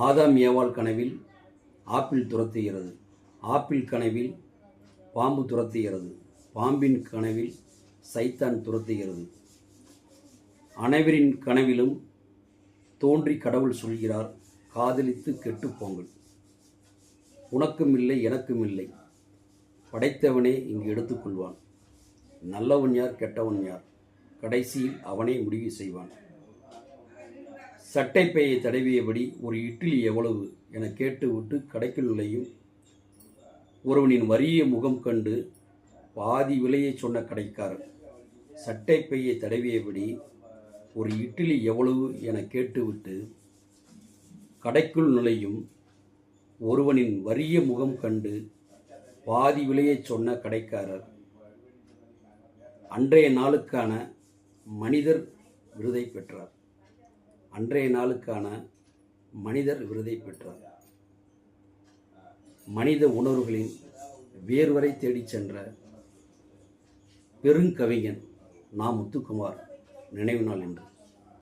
ஆதாம் ஏவாள் கனவில் apple துரத்துகிறது, apple கனவில் பாம்பு துரத்துகிறது, பாம்பின் கனவில் சைத்தான் துரத்துகிறது. அனைவரின் கனவிலும் தோன்றி கடவுள் சொல்கிறார், காதலித்து கெட்டுப்போங்கள். உனக்கும் இல்லை எனக்கும் இல்லை, படைத்தவனே இங்கு எடுத்துக்கொள்வான். நல்லவன் யார் கெட்டவன் யார், கடைசியில் அவனே முடிவு செய்வான். சட்டைப்பையை தடவியபடி ஒரு இட்லி எவ்வளவு என கேட்டுவிட்டு கடைக்குள் நுழையும் ஒருவனின் வறிய முகம் கண்டு பாதி விலையை சொன்ன கடைக்காரர். சட்டைப்பையை தடவியபடி ஒரு இட்லி எவ்வளவு என கேட்டுவிட்டு கடைக்குள் நுழையும் ஒருவனின் வறிய முகம் கண்டு பாதி விலையை சொன்ன கடைக்காரர் அன்றைய நாளுக்கான மனிதர் விருதை பெற்றார். அன்றைய நாளுக்கான மனிதர் விருதை பெற்றார். மனித உணர்வுகளின் வேர்வரை தேடிச் சென்ற பெருங்கவிஞன் நா. முத்துக்குமார் நினைவு நாள் என்று.